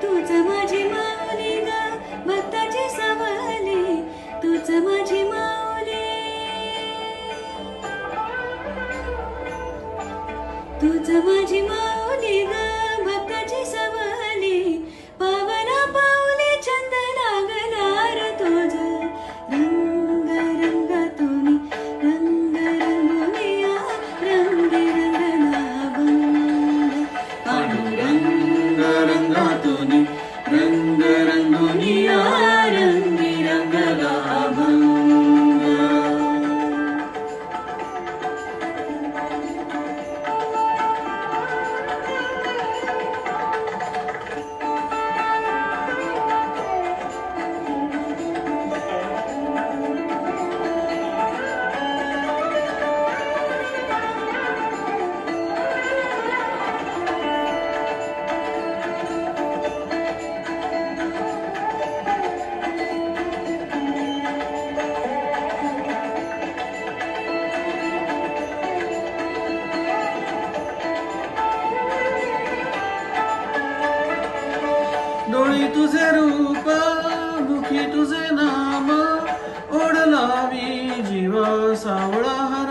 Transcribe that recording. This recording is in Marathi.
तूच माझी माऊली ग भक्ताची सावली, तूच माझी माऊली, तूच माझी माऊली ग भक्ताची सावली. पावना पाऊले छंद लागणार तुझ, रंग रंगातून रंग रंगुनिया, रंगी रंगला भंग. पांडुरंग रंगातून रंग रंगुनिया, रंगी रंगला भंग. डोळी तुझे रूप, मुखी तुझे नाम, ओढ लावी जीवा सावळा हर